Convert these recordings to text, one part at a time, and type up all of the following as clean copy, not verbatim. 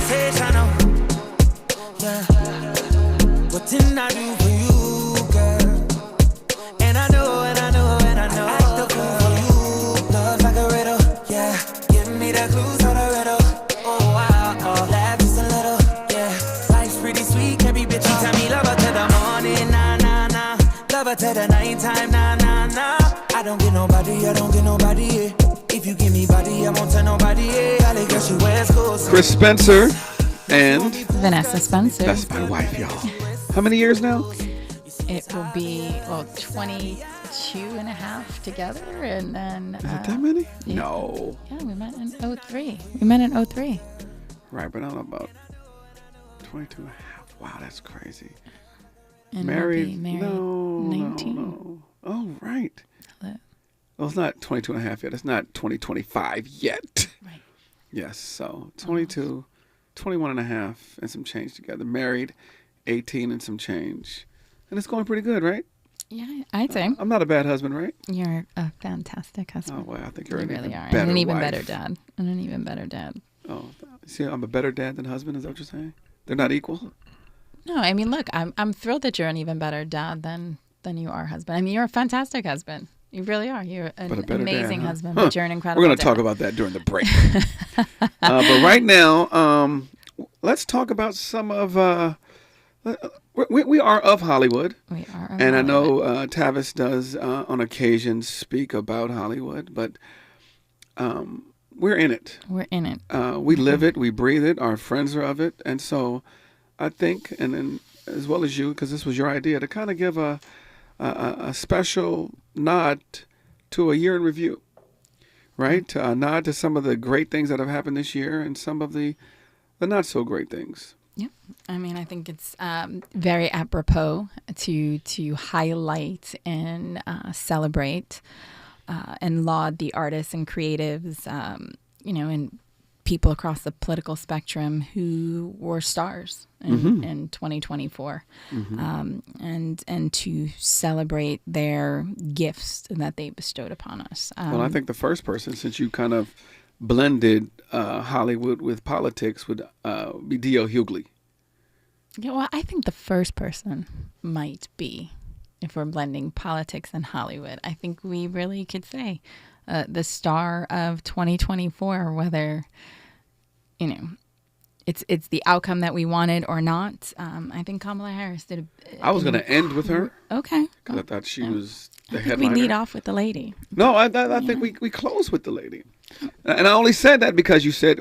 sensational. Yeah. What didn't I do for you, girl? And I know, and I know, and I know. I act the fool for you. Love like a riddle, yeah. Give me the clues for the riddle. Oh, wow, oh. Laugh just a little, yeah. Life's pretty sweet, can't be bitchy. Tell me love her to the morning, nah, nah, nah. Love her to the nighttime, nah, nah, nah. I don't get nobody, yeah. If you give me body, I won't tell nobody, yeah. I guess you West Coast. Chris Spencer and Vanessa Spencer. That's my wife, y'all. How many years now? It will be, 22 and a half together. And then. Is it that many? Yeah. No. Yeah, we met in 03. We met in 03. Right, but I don't know about 22 and a half. Wow, that's crazy. And Married? We'll be No, 19. no. Oh, right. Hello. Well, it's not 22 and a half yet. It's not 2025 yet. Right. Yes, so 22, 21 and a half and some change together. Married, 18 and some change. And it's going pretty good, right? Yeah, I'd say. I'm not a bad husband, right? You're a fantastic husband. Oh, well, I think you're You an really even are. better And an even wife. better dad. And an even better dad. Oh, see, I'm a better dad than husband? Is that what you're saying? They're not equal? No, I mean, look, I'm thrilled that you're an even better dad than you are husband. I mean, you're a fantastic husband. You really are. You're an amazing husband, but you're an incredible We're going to dad. talk about that during the break. But right now, let's talk about some of... we are of Hollywood. We are of and Hollywood. I know Tavis does on occasion speak about Hollywood, but we're in it. We're in it. We live it. We breathe it. Our friends are of it. And so I think, and as well as you, because this was your idea, to kind of give a special nod to a year in review, right? A nod to some of the great things that have happened this year and some of the not so great things. Yeah, I mean, I think it's very apropos to highlight and celebrate and laud the artists and creatives, and people across the political spectrum who were stars in 2024, and to celebrate their gifts that they bestowed upon us. Well, I think the first person, since you kind of blended Hollywood with politics, would be D.L. Hughley. Yeah, well, I think the first person might be, if we're blending politics and Hollywood, I think we really could say the star of 2024, whether, it's the outcome that we wanted or not. I think Kamala Harris did. I was going to end with her. Okay. Because I thought she was the I think headliner. we lead off with the lady. No, I think we close with the lady. And I only said that because you said,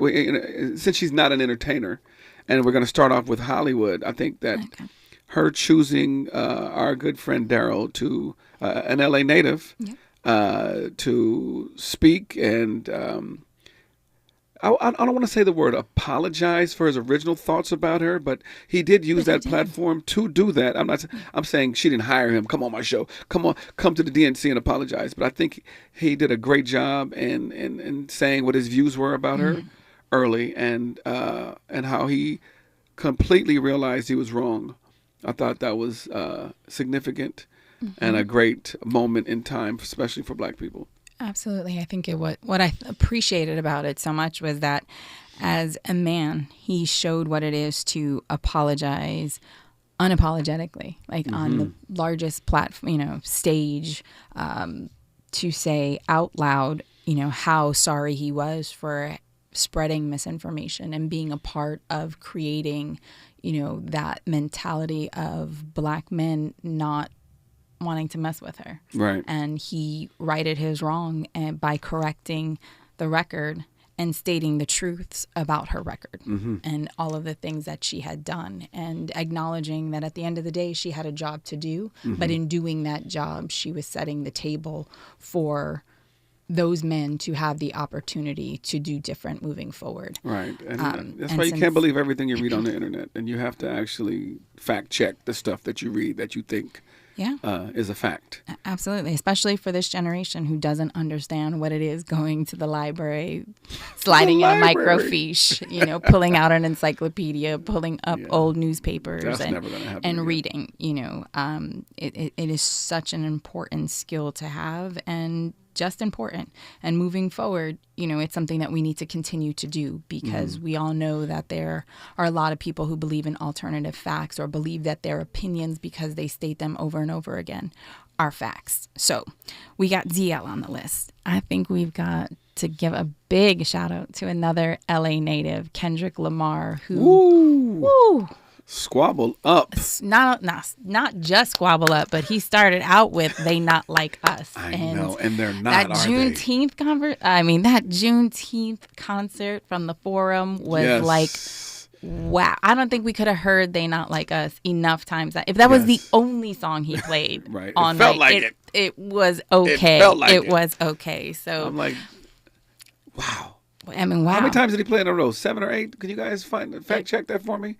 since she's not an entertainer, and we're going to start off with Hollywood, I think that her choosing our good friend Daryl, to an LA native, to speak and I don't want to say the word apologize for his original thoughts about her, but he did use that platform to do that. I'm saying she didn't hire him. Come on my show. Come to the DNC and apologize. But I think he did a great job in saying what his views were about her early and how he completely realized he was wrong. I thought that was significant and a great moment in time, especially for Black people. Absolutely. I think what I appreciated about it so much was that as a man, he showed what it is to apologize unapologetically, like on the largest platform, stage, to say out loud, how sorry he was for spreading misinformation and being a part of creating, that mentality of Black men not wanting to mess with her. Right. And he righted his wrong by correcting the record and stating the truths about her record and all of the things that she had done, and acknowledging that at the end of the day she had a job to do, but in doing that job she was setting the table for those men to have the opportunity to do different moving forward. Right. And that's why you can't believe everything you read on the internet, and you have to actually fact check the stuff that you read that you think is a fact. Absolutely, especially for this generation who doesn't understand what it is going to the library, sliding in a microfiche, pulling out an encyclopedia, pulling up old newspapers and reading. It is such an important skill to have, and just important. And moving forward, it's something that we need to continue to do, because we all know that there are a lot of people who believe in alternative facts, or believe that their opinions, because they state them over and over again, are facts. So we got DL on the list. I think we've got to give a big shout out to another LA native, Kendrick Lamar, who squabble up. Not just squabble up, but he started out with "They Not Like Us." I know, and they're not. That Juneteenth that Juneteenth concert from the Forum was like, wow. I don't think we could have heard "They Not Like Us" enough times. If that was the only song he played, right? On it felt like it. It was okay. It felt like it was okay. So I'm like, wow. I mean, wow. How many times did he play in a row? 7 or 8? Can you guys fact check that for me?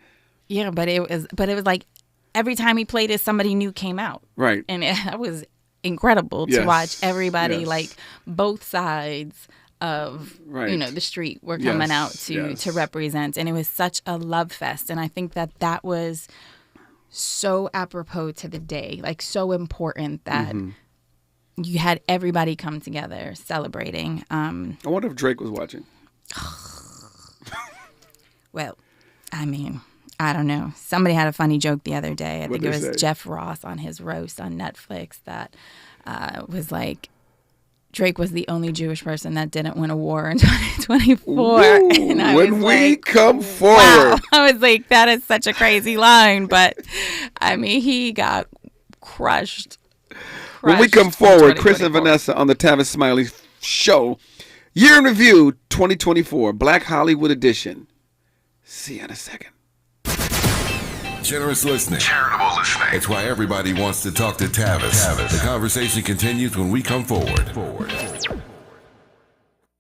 Yeah, but it was like every time he played it, somebody new came out. Right. And that was incredible to watch everybody, like both sides of the street were coming out to represent, and it was such a love fest. And I think that was so apropos to the day, like so important that you had everybody come together celebrating. I wonder if Drake was watching. Well, I mean, I don't know. Somebody had a funny joke the other day. I think it was Jeff Ross on his roast on Netflix that was like, Drake was the only Jewish person that didn't win a war in 2024. Ooh, and I when was we like, come forward. Wow. I was like, that is such a crazy line. But, I mean, he got crushed. When we come forward, Chris and Vanessa on the Tavis Smiley Show. Year in Review 2024, Black Hollywood Edition. See you in a second. Generous listening. Charitable listening. It's why everybody wants to talk to Tavis. The conversation continues when we come forward.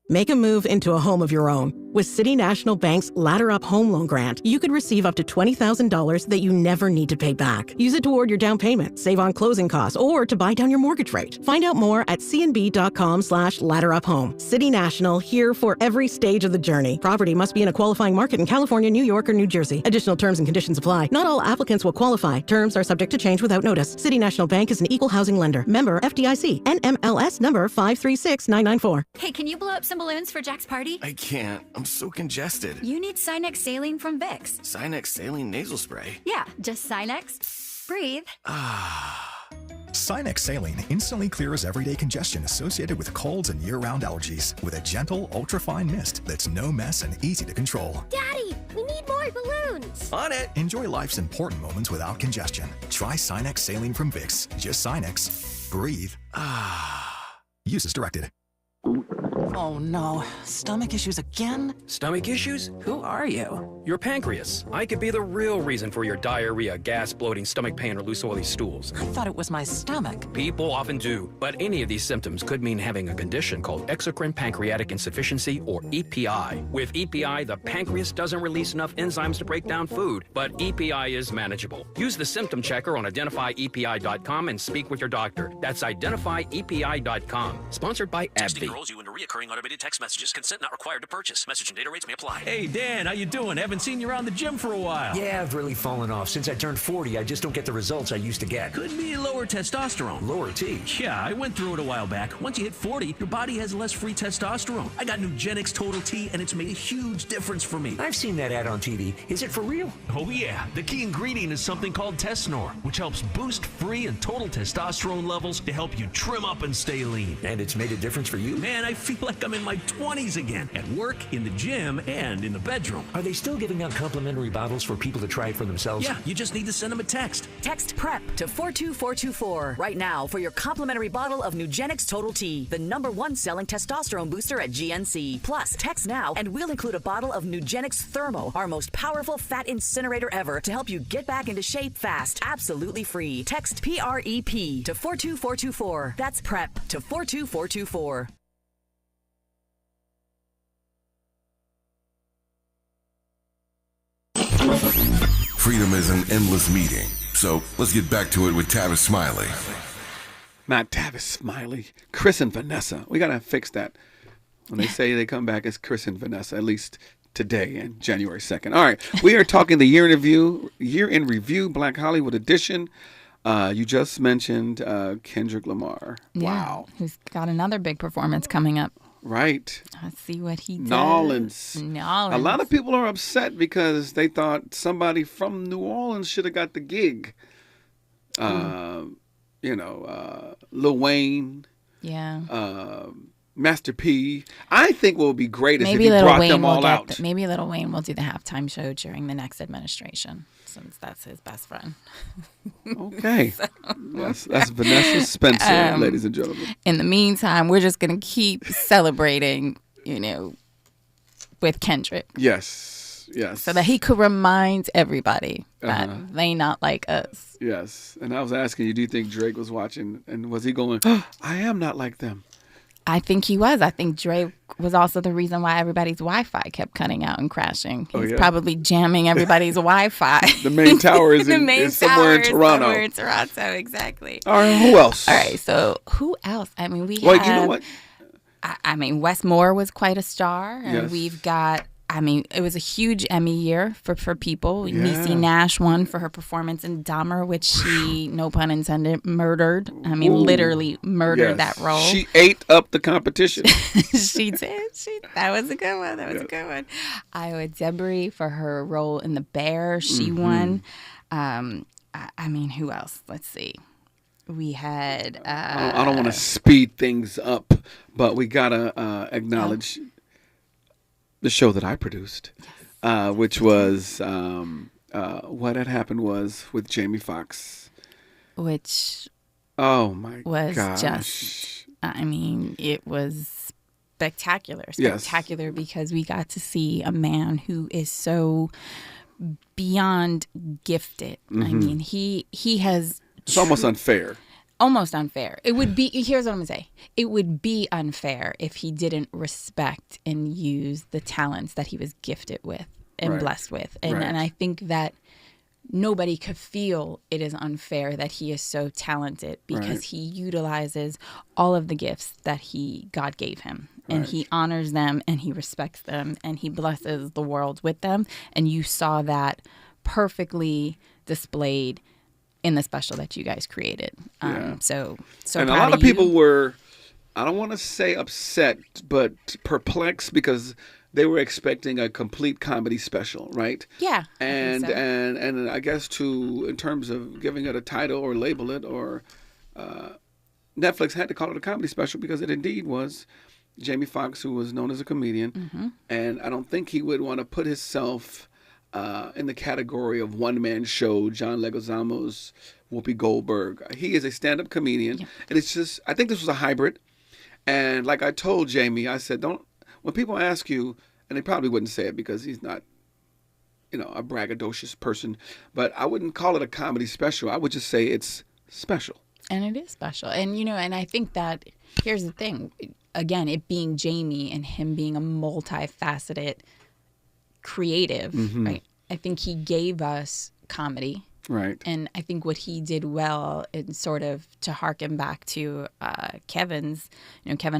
Make a move into a home of your own. With City National Bank's Ladder Up Home Loan Grant, you could receive up to $20,000 that you never need to pay back. Use it toward your down payment, save on closing costs, or to buy down your mortgage rate. Find out more at cnb.com/ladderuphome. City National, here for every stage of the journey. Property must be in a qualifying market in California, New York, or New Jersey. Additional terms and conditions apply. Not all applicants will qualify. Terms are subject to change without notice. City National Bank is an equal housing lender. Member FDIC. NMLS number 536994. Hey, can you blow up some balloons for Jack's party? I can't. I'm so congested. You need Sinex Saline from Vicks. Sinex Saline nasal spray? Yeah, just Sinex. Breathe. Sinex Saline instantly clears everyday congestion associated with colds and year-round allergies with a gentle, ultra-fine mist that's no mess and easy to control. Daddy, we need more balloons. On it. Enjoy life's important moments without congestion. Try Sinex Saline from Vicks. Just Sinex. Breathe. Use as directed. Oh no, stomach issues again? Stomach issues? Who are you? Your pancreas. I could be the real reason for your diarrhea, gas, bloating, stomach pain, or loose oily stools. I thought it was my stomach. People often do, but any of these symptoms could mean having a condition called exocrine pancreatic insufficiency, or EPI. With EPI, the pancreas doesn't release enough enzymes to break down food, but EPI is manageable. Use the symptom checker on identifyepi.com and speak with your doctor. That's identifyepi.com. Sponsored by AbbVie. Enrolls you into recurring automated text messages. Consent not required to purchase. Message and data rates may apply. Hey, Dan, how you doing? Haven't seen you around the gym for a while. Yeah, I've really fallen off. Since I turned 40, I just don't get the results I used to get. Could be lower testosterone. Lower T? Yeah, I went through it a while back. Once you hit 40, your body has less free testosterone. I got Nugenix Total T, and it's made a huge difference for me. I've seen that ad on TV. Is it for real? Oh, yeah. The key ingredient is something called Tesnor, which helps boost free and total testosterone levels to help you trim up and stay lean. And it's made a difference for you? Man, I feel like I'm in my 20s again. At work, in the gym, and in the bedroom. Are they still giving out complimentary bottles for people to try it for themselves? Yeah, you just need to send them a text. Text PREP to 42424 right now for your complimentary bottle of Nugenix Total T, the #1 selling testosterone booster at GNC. Plus, text now and we'll include a bottle of Nugenix Thermo, our most powerful fat incinerator ever, to help you get back into shape fast. Absolutely free. Text PREP to 42424. That's PREP to 42424. Freedom is an endless meeting. So let's get back to it with Tavis Smiley. Not Tavis Smiley. Chris and Vanessa. We got to fix that. When they say they come back, it's Chris and Vanessa, at least today and January 2nd. All right. We are talking the Year in Review, Black Hollywood Edition. You just mentioned Kendrick Lamar. Yeah, Wow. who's got another big performance coming up. Right. Let's see what he does. Nolans. Nolans. A lot of people are upset because they thought somebody from New Orleans should have got the gig. Lil Wayne. Yeah. Master P. I think what would be great is maybe if he Lil brought Wayne them will all get out. Maybe Lil Wayne will do the halftime show during the next administration, since that's his best friend. Okay. That's Vanessa Spencer, ladies and gentlemen. In the meantime, we're just going to keep celebrating, with Kendrick. Yes. So that he could remind everybody that they not like us. Yes. And I was asking you, do you think Drake was watching, and was he going, oh, I am not like them? I think he was. I think Drake was also the reason why everybody's Wi-Fi kept cutting out and crashing. He's probably jamming everybody's Wi-Fi. The main tower is somewhere in Toronto. Somewhere in Toronto, exactly. All right, who else? All right, so who else? I mean, you know what? I mean, Wes Moore was quite a star. And yes. We've got... I mean, it was a huge Emmy year for people. Yeah. Niecy Nash won for her performance in Dahmer, which she, no pun intended, murdered. I mean, literally murdered that role. She ate up the competition. She did. That was a good one. That was a good one. Iowa Debris for her role in The Bear. She won. I mean, who else? Let's see. We had... I don't want to speed things up, but we got to acknowledge... the show that I produced, which was what had happened was with Jamie Foxx, which was just, I mean, it was spectacular because we got to see a man who is so beyond gifted. I mean, he has. It's almost unfair. Almost unfair. It would be, here's what I'm going to say. It would be unfair if he didn't respect and use the talents that he was gifted with and blessed with. And I think that nobody could feel it is unfair that he is so talented because he utilizes all of the gifts that God gave him. And he honors them and he respects them and he blesses the world with them. And you saw that perfectly displayed in the special that you guys created. So and a lot of people were, I don't want to say upset, but perplexed because they were expecting a complete comedy special, right? Yeah. And I guess in terms of giving it a title or label it, or Netflix had to call it a comedy special because it indeed was Jamie Foxx, who was known as a comedian, and I don't think he would want to put himself in the category of one-man show, John Leguizamo's Whoopi Goldberg. He is a stand-up comedian, and it's just, I think this was a hybrid. And like I told Jamie, I said, when people ask you, and they probably wouldn't say it because he's not, a braggadocious person, but I wouldn't call it a comedy special. I would just say it's special. And it is special. And, and I think that, here's the thing, again, it being Jamie and him being a multifaceted creative, right? I think he gave us comedy. Right. And I think what he did well, and sort of to harken back to Kevin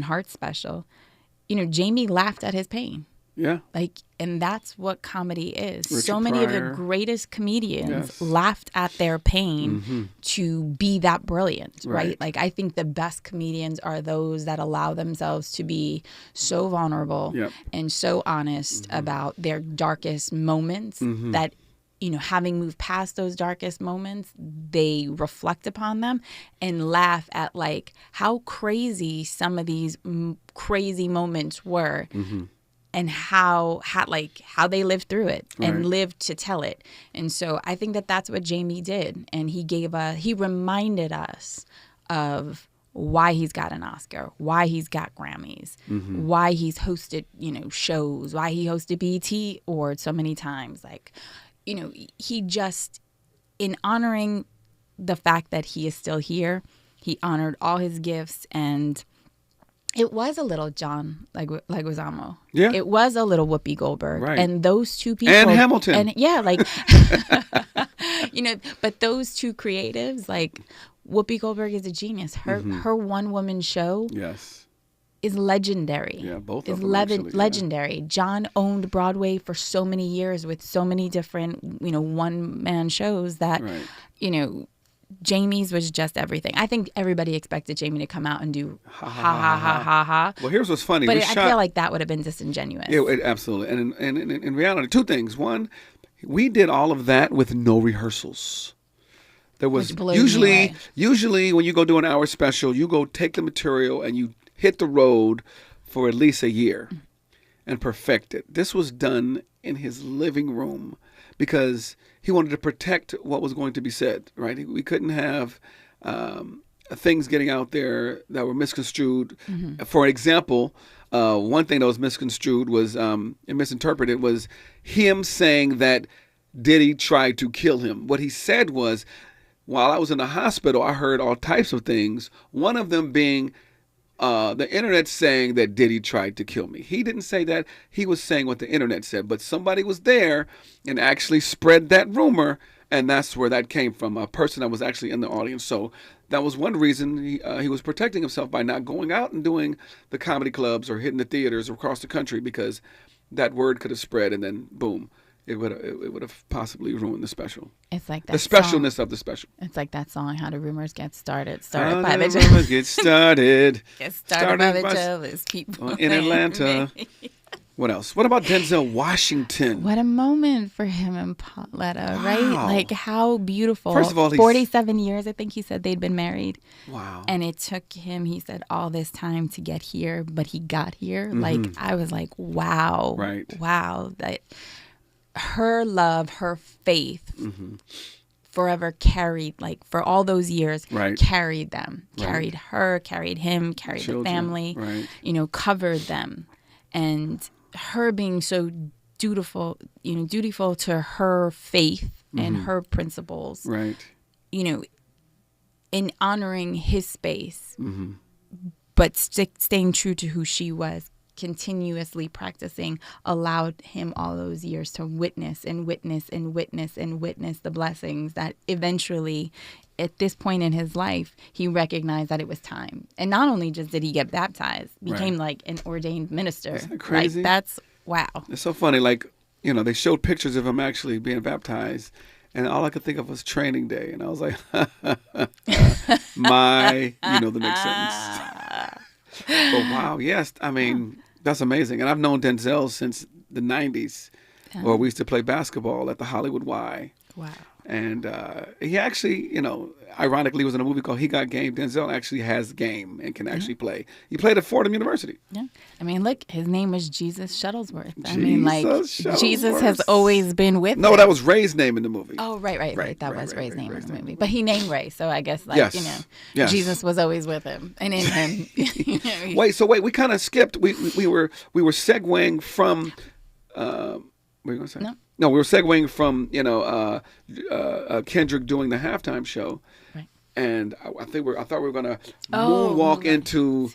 Hart's special, Jamie laughed at his pain. Yeah. And that's what comedy is. Richard so many Pryor. of the greatest comedians laughed at their pain to be that brilliant, right? I think the best comedians are those that allow themselves to be so vulnerable and so honest about their darkest moments that, having moved past those darkest moments, they reflect upon them and laugh at how crazy some of these crazy moments were. And how they lived through it and lived to tell it. And so I think that that's what Jamie did. And he reminded us of why he's got an Oscar, why he's got Grammys, why he's hosted, shows, why he hosted BET Awards so many times. He just, in honoring the fact that he is still here, he honored all his gifts. And it was a little John Leguizamo. Yeah. It was a little Whoopi Goldberg. Right. And those two people. And Hamilton. And but those two creatives, Whoopi Goldberg is a genius. Her one-woman show is legendary. Yeah, both is of them actually, legendary. John owned Broadway for so many years with so many different, one-man shows that, Jamie's was just everything. I think everybody expected Jamie to come out and do ha ha ha ha ha. Well, here's what's funny. But I feel like that would have been disingenuous. Yeah, absolutely. And in reality, two things. One, we did all of that with no rehearsals. There was usually when you go do an hour special, you go take the material and you hit the road for at least a year and perfect it. This was done in his living room because he wanted to protect what was going to be said, right? We couldn't have things getting out there that were misconstrued. Mm-hmm. For example, one thing that was misconstrued was and misinterpreted was him saying that Diddy tried to kill him. What he said was, while I was in the hospital, I heard all types of things, one of them being the internet saying that Diddy tried to kill me. He didn't say that. He was saying what the internet said. But somebody was there and actually spread that rumor, and that's where that came from, a person that was actually in the audience. So that was one reason he was protecting himself by not going out and doing the comedy clubs or hitting the theaters across the country, because that word could have spread and then, boom. It would have possibly ruined the special. It's like that the specialness of the special. It's like that song, "How the Rumors Get Started." Started by the the rumors get started. Get started by the jealous people in Atlanta. What else? What about Denzel Washington? What a moment for him and Pauletta, Wow. right? Like, how beautiful. First of all, 47 years, I think he said they'd been married. Wow. And it took him, he said, all this time to get here, but he got here. Mm-hmm. Like, I was like, wow. Right. Wow. That her love, her faith Mm-hmm. forever carried, like, for all those years, Right. carried them. Right. Carried her, carried him, carried Children. the family, Right. Covered them. And her being so dutiful to her faith and Mm-hmm. her principles, Right. In honoring his space, Mm-hmm. but staying true to who she was, continuously practicing, allowed him all those years to witness and witness and witness and witness the blessings that eventually, at this point in his life, he recognized that it was time. And not only just did he get baptized, became like an ordained minister. Isn't that crazy? Like, that's wow. It's so funny. Like, they showed pictures of him actually being baptized, and all I could think of was training day. And I was like, the next sentence. But wow, yes. I mean, that's amazing. And I've known Denzel since the 90s, where we used to play basketball at the Hollywood Y. Wow. And he actually, ironically, was in a movie called He Got Game. Denzel actually has game and can actually play. He played at Fordham University. Yeah. I mean, look, his name was Jesus Shuttlesworth. Shuttlesworth. Jesus has always been with him. No, that was Ray's name in the movie. Oh, right. That was Ray's name in the movie. name. But he named Ray, so I guess, Yes. Jesus was always with him and in him. Wait, we kind of skipped. We were segueing from. What were you gonna say? No, we were segueing from Kendrick doing the halftime show, right. And I thought we were gonna moonwalk into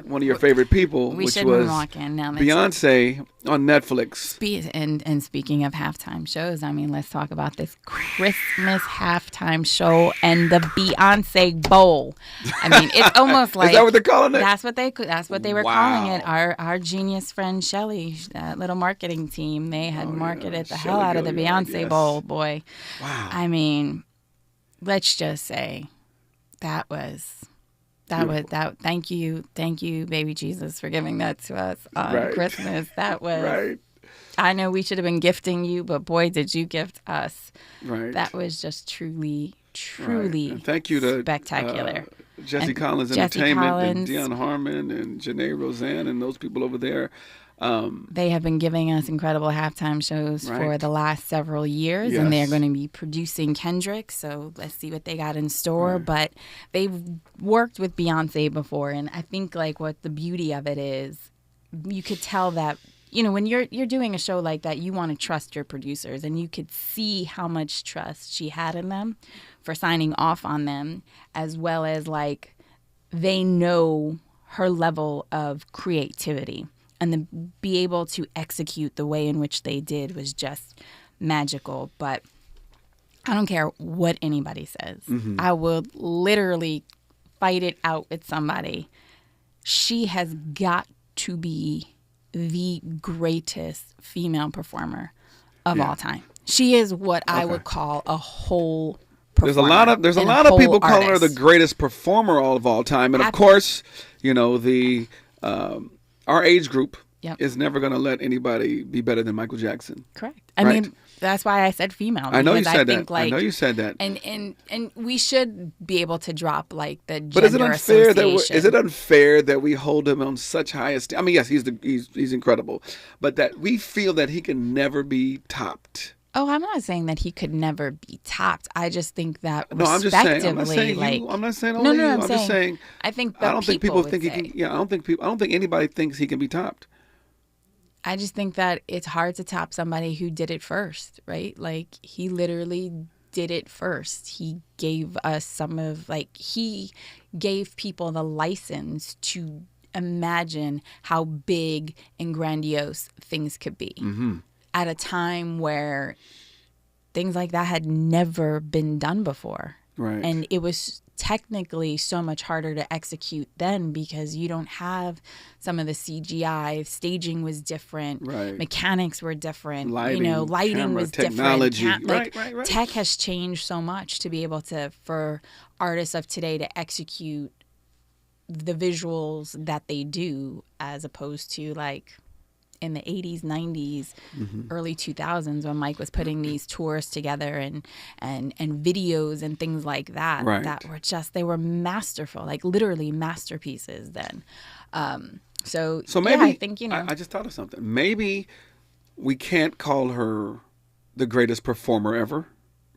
one of your favorite people, We which should was moonwalk in now. Beyonce on Netflix. And speaking of halftime shows, I mean, let's talk about this Christmas halftime show and the Beyonce Bowl. I mean, it's almost like Is that what they're calling it? That's what they were calling it. Our genius friend Shelly, that little marketing team, they had marketed the hell out of the Beyonce Bowl. Boy, wow. I mean, let's just say that was. Thank you, baby Jesus, for giving that to us on Christmas. That was. Right. I know we should have been gifting you, but boy, did you gift us. Right. That was just truly And thank you to spectacular. Jesse Collins Entertainment and Dion Harmon and Janae Roseanne and those people over there. They have been giving us incredible halftime shows for the last several years, and they're going to be producing Kendrick, so let's see what they got in store. Right. But they've worked with Beyonce before, and I think like what the beauty of it is, you could tell that, when you're doing a show like that, you want to trust your producers, and you could see how much trust she had in them for signing off on them, as well as like they know her level of creativity. And to be able to execute the way in which they did was just magical. But I don't care what anybody says. Mm-hmm. I will literally fight it out with somebody. She has got to be the greatest female performer of all time. She is what I would call a whole performer. There's a and lot of whole people calling her the artist. greatest performer of all time, and of course, you know the our age group Yep. is never going to let anybody be better than Michael Jackson. Correct. I mean, that's why I said female. I know you because said think, that. I know you said that. And we should be able to drop like the gender But is it unfair association. is it unfair that we hold him on such high esteem? I mean, yes, he's incredible, but that we feel that he can never be topped. Oh, I'm not saying that he could never be topped. I just think that No, I'm just saying. I'm not respectively, saying like, you. I'm not saying no, only you. I'm just saying. I think I don't think people would think he say. can. Yeah, I don't think anybody thinks he can be topped. I just think that it's hard to top somebody who did it first, right? Like he literally did it first. He gave us he gave people the license to imagine how big and grandiose things could be at a time where things like that had never been done before. Right. And it was technically so much harder to execute then because you don't have some of the CGI. Staging was different. Right. Mechanics were different. Lighting, lighting camera, was technology. different. Right. Tech has changed so much to be able for artists of today to execute the visuals that they do as opposed to like in the 80s, 90s, early 2000s when Mike was putting these tours together and videos and things like that that were they were masterful, like literally masterpieces then. So maybe I think, I just thought of something. Maybe we can't call her the greatest performer ever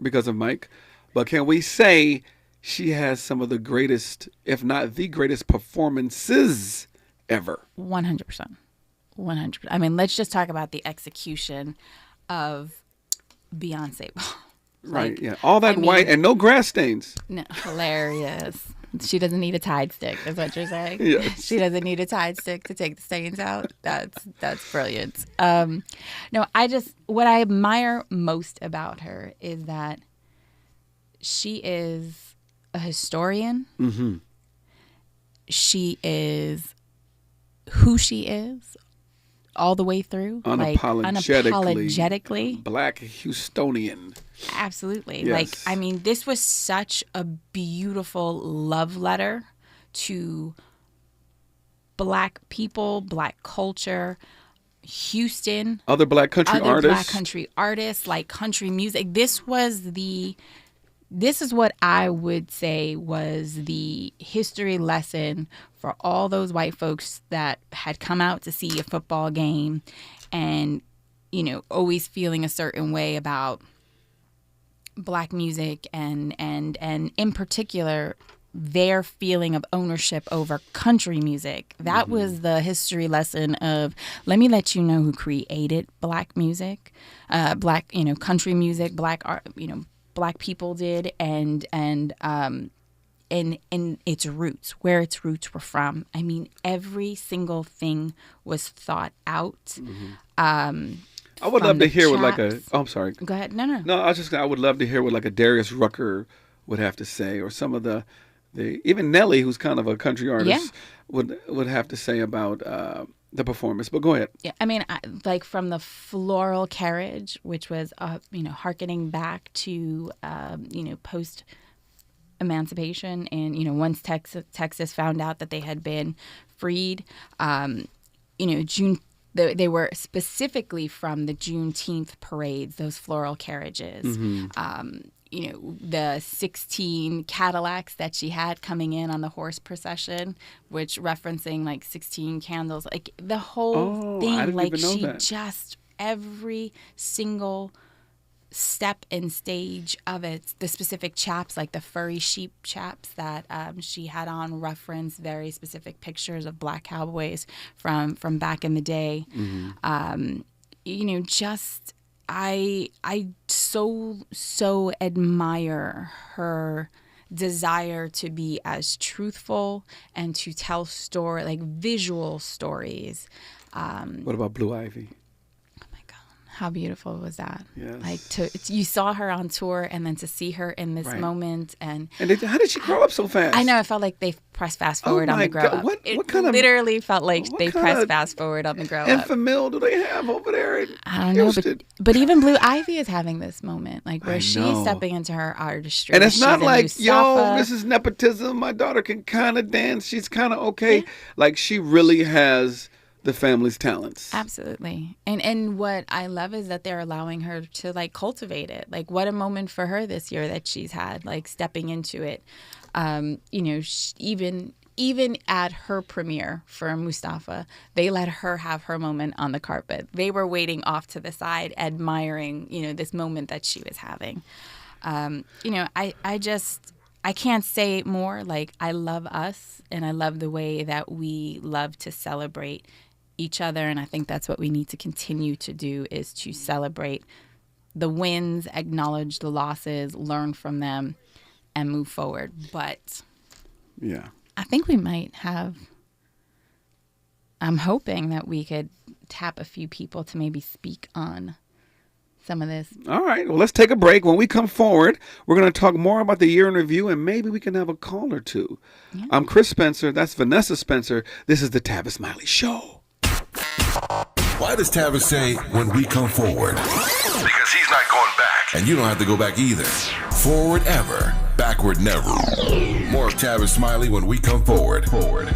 because of Mike, but can we say she has some of the greatest, if not the greatest performances ever? 100%. 100%. I mean, let's just talk about the execution of Beyonce. Right, yeah. All that white and no grass stains. No, hilarious. She doesn't need a Tide stick, is what you're saying? Yes. She doesn't need a Tide stick to take the stains out. That's brilliant. No, what I admire most about her is that she is a historian. Mm-hmm. She is who she is all the way through, unapologetically Black Houstonian. Absolutely. Yes. Like, I mean, this was such a beautiful love letter to Black people, Black culture, Houston, other Black country artists, like country music. This is what I would say was the history lesson for all those white folks that had come out to see a football game and, always feeling a certain way about Black music and in particular, their feeling of ownership over country music. That was the history lesson of, let me let you know who created Black music, Black, country music, Black art, Black people did, and its roots, where its roots were from. I mean, every single thing was thought out. I would love to hear what I'm sorry. Go ahead. No. No, I would love to hear what like a Darius Rucker would have to say, or some of the even Nelly, who's kind of a country artist, would have to say about the performance. But go ahead. Yeah, I mean, like from the floral carriage, which was hearkening back to post emancipation, and once Texas found out that they had been freed, June. They were specifically from the Juneteenth parades, those floral carriages. The 16 Cadillacs that she had coming in on the horse procession, which referencing like 16 candles, like the whole thing, like just every single step and stage of it, the specific chaps, like the furry sheep chaps that she had on, reference very specific pictures of Black cowboys from back in the day. I so admire her desire to be as truthful and to tell visual stories. What about Blue Ivy? Oh my God. How beautiful was that? Yes. Like you saw her on tour, and then to see her in this moment, and how did she grow up so fast? I know. It felt like they pressed fast forward on the grow up. What kind of literally felt like they pressed fast forward on the grow up? Infamil do they have over there? I don't know, but even Blue Ivy is having this moment, like where she's stepping into her artistry, and it's not like Mustafa. this is nepotism. My daughter can kind of dance. She's kind of okay. Yeah. Like she really has the family's talents. Absolutely. And what I love is that they're allowing her to like cultivate it. Like what a moment for her this year that she's had, like stepping into it. You know, even at her premiere for Mustafa, they let her have her moment on the carpet. They were waiting off to the side, admiring, you know, this moment that she was having. You know, I can't say more. Like, I love us, and I love the way that we love to celebrate each other, and I think that's what we need to continue to do, is to celebrate the wins, acknowledge the losses, learn from them, and move forward. But yeah, I think we might have, I'm hoping that we could tap a few people to maybe speak on some of this. All right. Well, let's take a break. When we come forward, we're going to talk more about the year in review, and maybe we can have a call or two. Yeah. I'm Chris Spencer. That's Vanessa Spencer. This is the Tavis Smiley Show. Why does Tavis say when we come forward? Because he's not going back. And you don't have to go back either. Forward ever, backward never. More of Tavis Smiley when we come forward. Forward.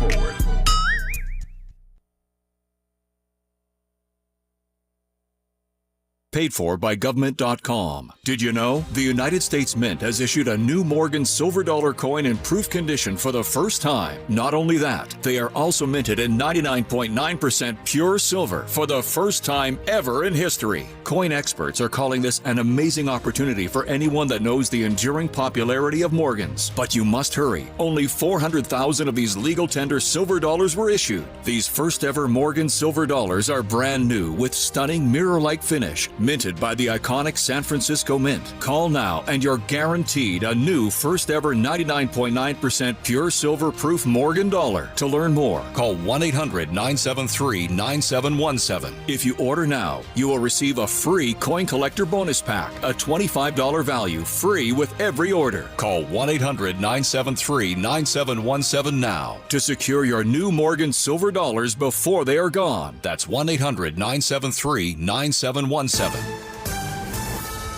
Paid for by government.com. Did you know? The United States Mint has issued a new Morgan silver dollar coin in proof condition for the first time. Not only that, they are also minted in 99.9% pure silver for the first time ever in history. Coin experts are calling this an amazing opportunity for anyone that knows the enduring popularity of Morgans. But you must hurry. Only 400,000 of these legal tender silver dollars were issued. These first ever Morgan silver dollars are brand new with stunning mirror-like finish, minted by the iconic San Francisco Mint. Call now and you're guaranteed a new first ever 99.9% pure silver proof Morgan dollar. To learn more, call 1-800-973-9717. If you order now, you will receive a free coin collector bonus pack, a $25 value, free with every order. Call 1-800-973-9717 now to secure your new Morgan silver dollars before they are gone. That's 1-800-973-9717.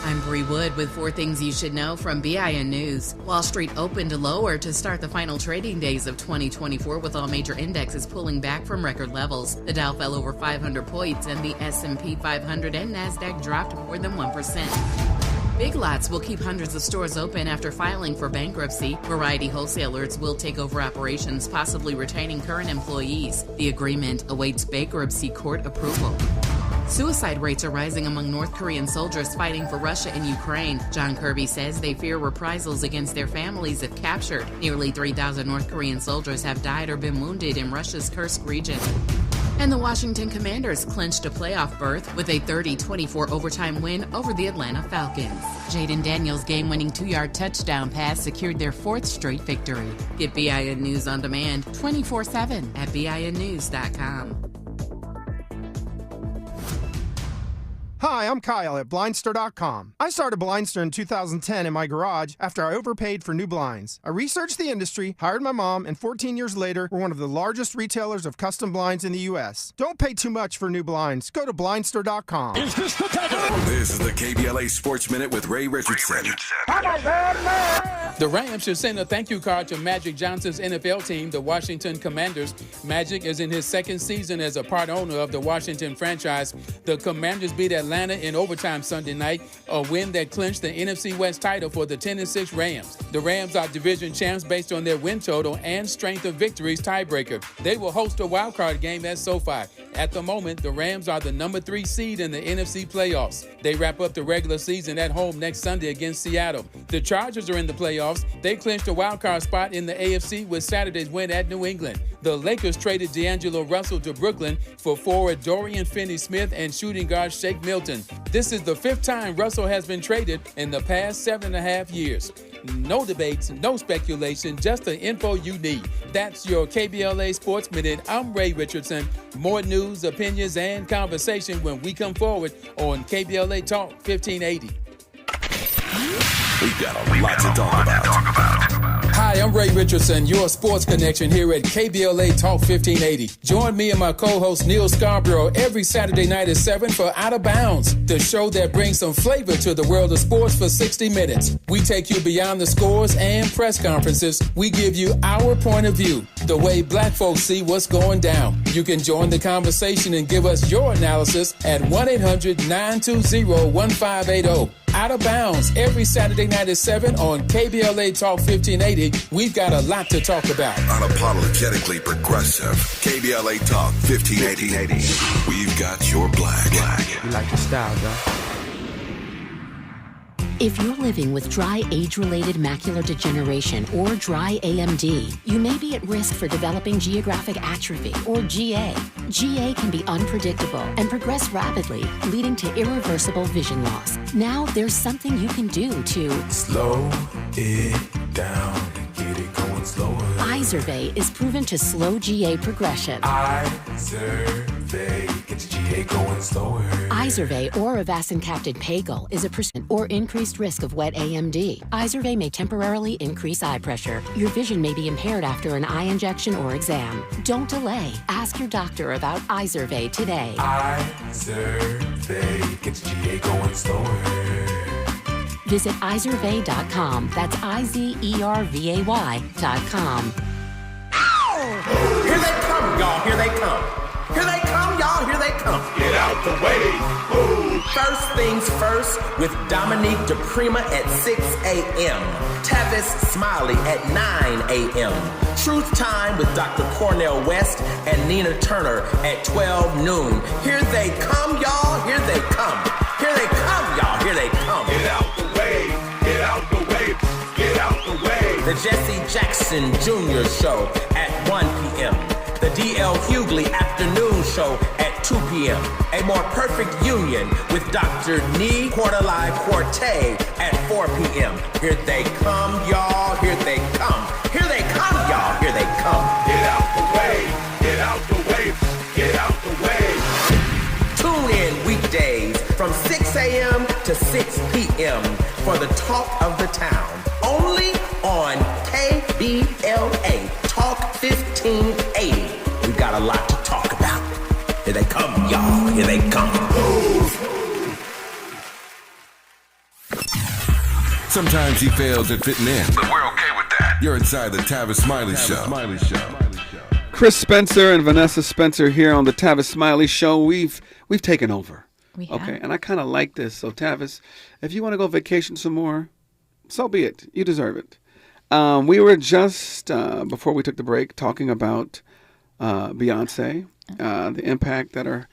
I'm Bree Wood with 4 things you should know from BIN News. Wall Street opened lower to start the final trading days of 2024, with all major indexes pulling back from record levels. The Dow fell over 500 points and the S&P 500 and NASDAQ dropped more than 1%. Big Lots will keep hundreds of stores open after filing for bankruptcy. Variety wholesalers will take over operations, possibly retaining current employees. The agreement awaits bankruptcy court approval. Suicide rates are rising among North Korean soldiers fighting for Russia and Ukraine. John Kirby says they fear reprisals against their families if captured. Nearly 3,000 North Korean soldiers have died or been wounded in Russia's Kursk region. And the Washington Commanders clinched a playoff berth with a 30-24 overtime win over the Atlanta Falcons. Jaden Daniels' game-winning 2-yard touchdown pass secured their 4th straight victory. Get BIN News on demand 24/7 at BINnews.com. Hi, I'm Kyle at Blindster.com. I started Blindster in 2010 in my garage after I overpaid for new blinds. I researched the industry, hired my mom, and 14 years later, we're one of the largest retailers of custom blinds in the U.S. Don't pay too much for new blinds. Go to Blindster.com. Is this the This is the KBLA Sports Minute with Ray Richardson. The Rams should send a thank you card to Magic Johnson's NFL team, the Washington Commanders. Magic is in his 2nd season as a part owner of the Washington franchise. The Commanders beat Atlanta in overtime Sunday night, a win that clinched the NFC West title for the 10-6 Rams. The Rams are division champs based on their win total and strength of victories tiebreaker. They will host a wildcard game at SoFi. At the moment, the Rams are the number 3 seed in the NFC playoffs. They wrap up the regular season at home next Sunday against Seattle. The Chargers are in the playoffs. They clinched a wild card spot in the AFC with Saturday's win at New England. The Lakers traded D'Angelo Russell to Brooklyn for forward Dorian Finney-Smith and shooting guard Shake Milton. This is the 5th time Russell has been traded in the past 7.5 years. No debates, no speculation, just the info you need. That's your KBLA Sports Minute. I'm Ray Richardson. More news, opinions, and conversation when we come forward on KBLA Talk 1580. We've got a lot to talk about. Hi, I'm Ray Richardson, your sports connection here at KBLA Talk 1580. Join me and my co-host Neil Scarborough every Saturday night at 7 for Out of Bounds, the show that brings some flavor to the world of sports for 60 minutes. We take you beyond the scores and press conferences. We give you our point of view, the way black folks see what's going down. You can join the conversation and give us your analysis at 1-800-920-1580. Out of Bounds every Saturday night at 7 on KBLA Talk 1580. We've got a lot to talk about. Unapologetically progressive. KBLA Talk 1580. We've got your black. You like the style, though. If you're living with dry age-related macular degeneration or dry AMD, you may be at risk for developing geographic atrophy or GA. GA can be unpredictable and progress rapidly, leading to irreversible vision loss. Now there's something you can do to slow it down and get it going slower. Izervay is proven to slow GA progression. Izervay gets GA going slower. Izervay or avacincaptad pagel is a percent or increased risk of wet AMD. Izervay may temporarily increase eye pressure. Your vision may be impaired after an eye injection or exam. Don't delay. Ask your doctor about Izervay today. Izervay gets GA going slower. Visit Izervay.com. That's IZERVAY.com. Here they come, y'all. Here they come. Here they come, y'all. Here they come. Get out the way. Ooh. First things first with Dominique DePrima at 6 a.m. Tavis Smiley at 9 a.m. Truth Time with Dr. Cornell West and Nina Turner at 12 noon. Here they come, y'all. Here they come. Here they come, y'all. Here they come. Get out the way. Get out the way. Get out the way. The Jesse Jackson Jr. Show at 1 p.m. The D.L. Hughley Afternoon Show at 2 p.m. A More Perfect Union with Dr. Nee Quarterly Quartet at 4 p.m. Here they come, y'all. Here they come. Here they come, y'all. Here they come. Get out the way. Get out the way. Get out the way. Tune in weekdays from 6 a.m. to 6 p.m. for the talk of the town. Only on KBLA Talk 1580. We've got a lot to talk about. Here they come, y'all. Here they come. Sometimes he fails at fitting in. But we're okay with that. You're inside the Tavis Smiley Show. Chris Spencer and Vanessa Spencer here on the Tavis Smiley Show. We've taken over. We have. Okay, and I kind of like this. So Tavis, if you want to go vacation some more, so be it. You deserve it. We were just, before we took the break, talking about Beyonce, the impact that her,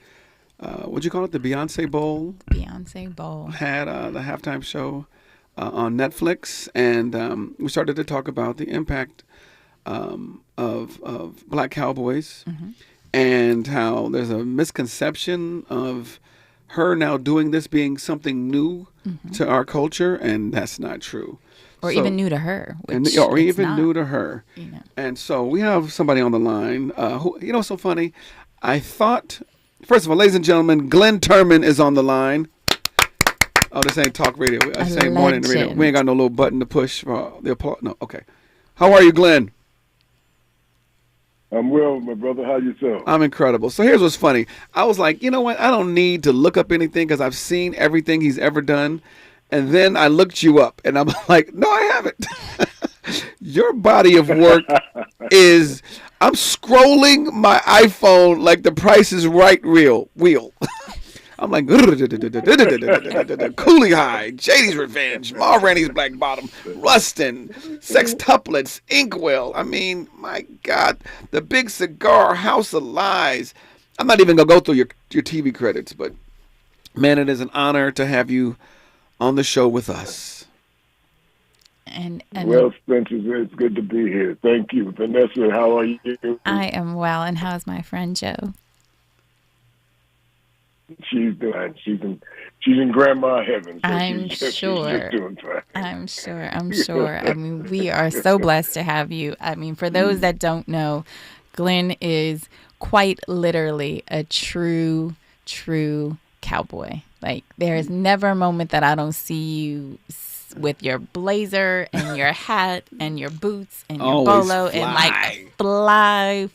what'd you call it, the Beyonce Bowl? Beyonce Bowl. Had the halftime show on Netflix, and we started to talk about the impact of black cowboys and how there's a misconception of her now doing this being something new to our culture, and that's not true. Or even new to her. Or even new to her. You know. And so we have somebody on the line who, you know, so funny. I thought, first of all, ladies and gentlemen, Glenn Turman is on the line. Oh, this ain't talk radio. I say morning radio. We ain't got no little button to push for the applause. No, okay. How are you, Glenn? I'm well, my brother. How yourself? I'm incredible. So here's what's funny. I was like, you know what? I don't need to look up anything because I've seen everything he's ever done. And then I looked you up, and I'm like, no, I haven't. Your body of work is, I'm scrolling my iPhone like the Price is Right wheel. I'm like, Coolie High, JD's Revenge, Ma Rainey's Black Bottom, Rustin, Sextuplets, Inkwell. I mean, my God, The Big Cigar, House of Lies. I'm not even going to go through your TV credits, but man, it is an honor to have you on the show with us. And well, Spencer, it's good to be here. Thank you. Vanessa, how are you? I am well. And how's my friend Joe? She's doing. She's in grandma heaven. So I'm she's sure. just doing fine. I'm sure. I mean, we are so blessed to have you. I mean, for those that don't know, Glenn is quite literally a true cowboy. Like, there is never a moment that I don't see you with your blazer and your hat and your boots and your Always bolo and like fly.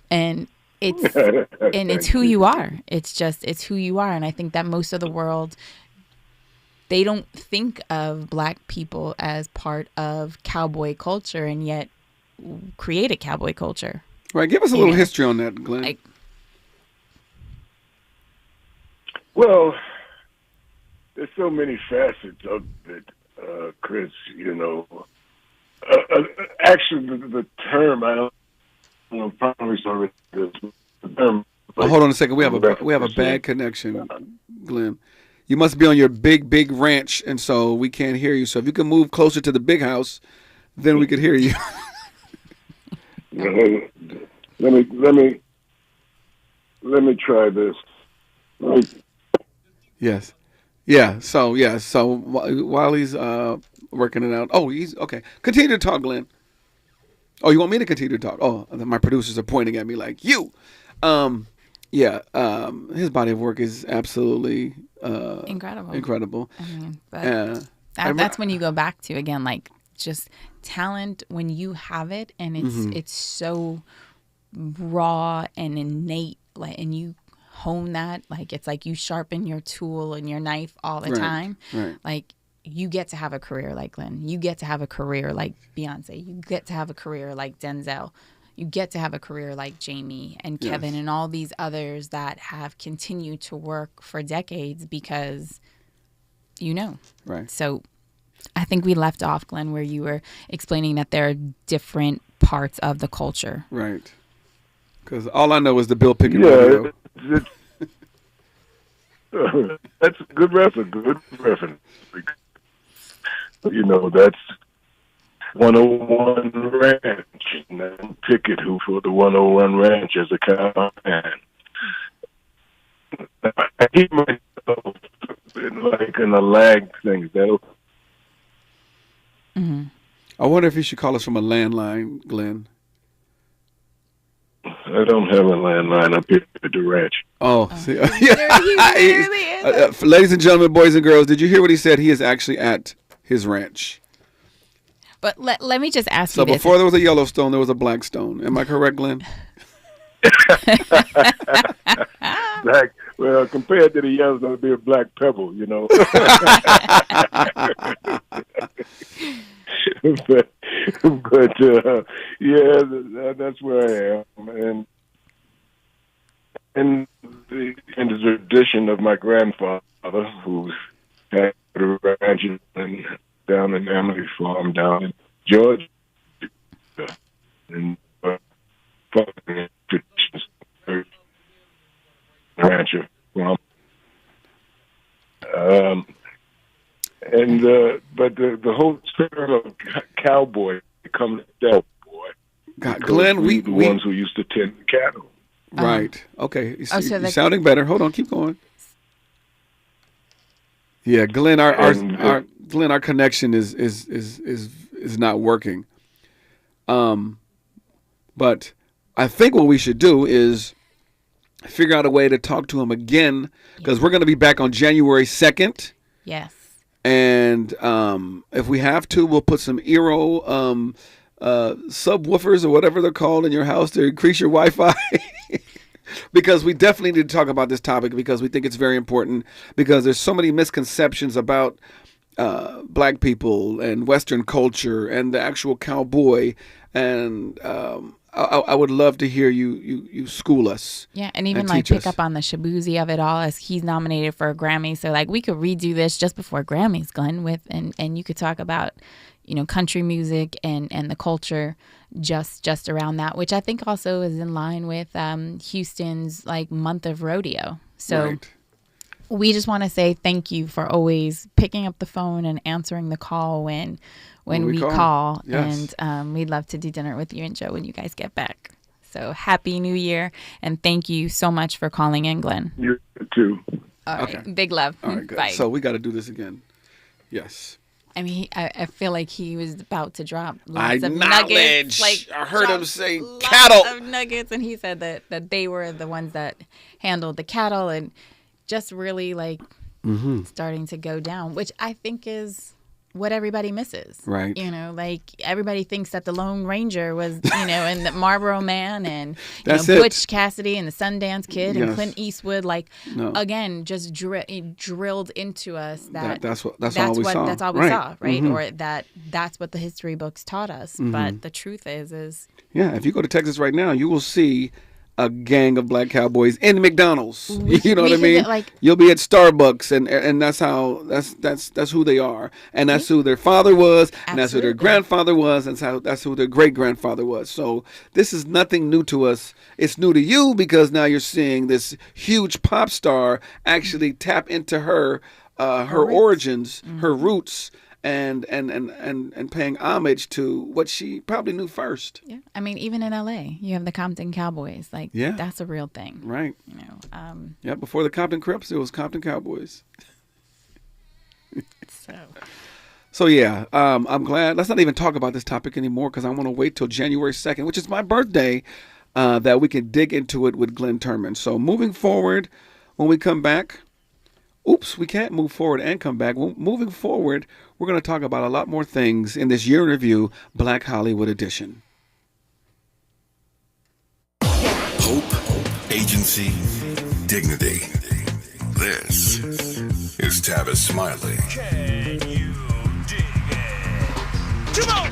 And it's who you are. It's who you are. And I think that most of the world, they don't think of Black people as part of cowboy culture, and yet created cowboy culture. Right. Give us a little history on that, Glenn. Well, there's so many facets of it, Chris. You know, actually, the term I don't know. Probably sorry. The term. Oh, hold on a second. We have a bad connection, Glenn. You must be on your big ranch, and so we can't hear you. So if you can move closer to the big house, then we could hear you. Let me try this. Yes. Yeah. So while he's working it out. Oh, he's okay. Continue to talk, Glenn. Oh, you want me to continue to talk? Oh, my producers are pointing at me like you. Yeah. His body of work is absolutely incredible. I mean, but that's when you go back to, again, like, just talent when you have it, and it's so raw and innate, like, and you hone that, like, it's like you sharpen your tool and your knife all the time. Right. Like, you get to have a career like Glenn. You get to have a career like Beyonce. You get to have a career like Denzel. You get to have a career like Jamie and Kevin and all these others that have continued to work for decades because, Right. So I think we left off, Glenn, where you were explaining that there are different parts of the culture. Right. Because all I know is the Bill Pickett video. That's a good reference. You know, that's 101 Ranch, and then Pickett, who for the 101 Ranch as a cowman. I keep myself like in a lag thing. I wonder if you should call us from a landline, Glenn. I don't have a landline up here at the ranch. Oh, see, ladies and gentlemen, boys and girls, did you hear what he said? He is actually at his ranch. But let me just ask you So this. before there was a Yellowstone, there was a Blackstone. Am I correct, Glenn? Well, compared to the Yellowstone, it'd be a black pebble, you know. but yeah, that's where I am, and in the tradition of my grandfather, who had a ranch down in Emily Farm down in Georgia, and traditions rancher from. But the whole term of cowboy comes from boy. God, Glenn, we ones who used to tend cattle. Right. Okay. You're so sounding better. Hold on. Keep going. Yeah, Glenn, our connection is not working. But I think what we should do is figure out a way to talk to him again, because we're going to be back on January 2nd. Yes. And if we have to, we'll put some Eero subwoofers or whatever they're called in your house to increase your Wi-Fi. Because we definitely need to talk about this topic, because we think it's very important, because there's so many misconceptions about Black people and Western culture and the actual cowboy. And I would love to hear you school us. Yeah, and even like pick up on the shabuzi of it all, as he's nominated for a Grammy. So like we could redo this just before Grammys, Glenn, and you could talk about, country music and the culture just around that, which I think also is in line with Houston's like month of rodeo. So we just want to say thank you for always picking up the phone and answering the call when we call. Yes. And we'd love to do dinner with you and Joe when you guys get back. So happy New Year, and thank you so much for calling in, Glenn. You too. All right. Big love. All right, good. Bye. So we got to do this again. Yes. I mean, I feel like he was about to drop I lots of knowledge. nuggets. Like, I heard him say lots cattle. of nuggets, and he said that they were the ones that handled the cattle, and just really like starting to go down, which I think is what everybody misses. Right. You know, like everybody thinks that the Lone Ranger was, and the Marlboro Man and Butch Cassidy and the Sundance Kid and Clint Eastwood. Like, again, just drilled into us that's all we saw. That's all we saw, right? Or that's what the history books taught us. But the truth is if you go to Texas right now, you will see a gang of black cowboys in McDonald's. You know what I mean? You'll be at Starbucks, and that's who they are, and that's who their father was, and that's who their grandfather was, and that's who their great grandfather was. So this is nothing new to us. It's new to you because now you're seeing this huge pop star actually tap into her origins, her roots. And paying homage to what she probably knew first. Yeah, I mean, even in LA, you have the Compton Cowboys. Like, that's a real thing, right? Before the Compton Crips, it was Compton Cowboys. So yeah, I'm glad. Let's not even talk about this topic anymore because I want to wait till January 2nd, which is my birthday, that we can dig into it with Glenn Turman. So moving forward, when we come back. Oops, we can't move forward and come back. Moving forward, we're going to talk about a lot more things in this year in review, Black Hollywood edition. Hope, agency, dignity. This is Tavis Smiley. Can you dig it? Come on!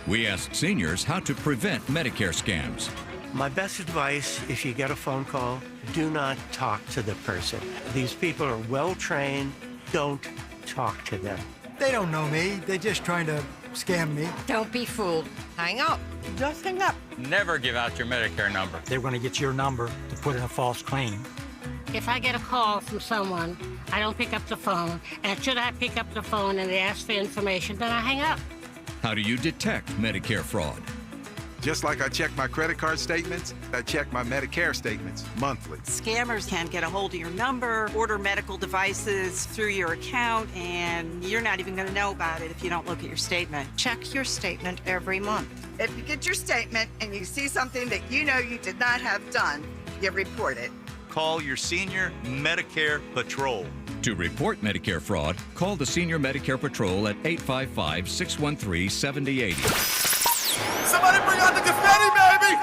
We asked seniors how to prevent Medicare scams. My best advice, if you get a phone call, do not talk to the person. These people are well trained. Don't talk to them. They don't know me. They're just trying to scam me. Don't be fooled. Hang up. Just hang up. Never give out your Medicare number. They're going to get your number to put in a false claim. If I get a call from someone, I don't pick up the phone. And should I pick up the phone and they ask for information, then I hang up. How do you detect Medicare fraud? Just like I check my credit card statements, I check my Medicare statements monthly. Scammers can get a hold of your number, order medical devices through your account, and you're not even going to know about it if you don't look at your statement. Check your statement every month. If you get your statement and you see something that you know you did not have done, you report it. Call your senior Medicare Patrol. To report Medicare fraud, call the Senior Medicare Patrol at 855-613-7080. Somebody bring out the confetti, baby!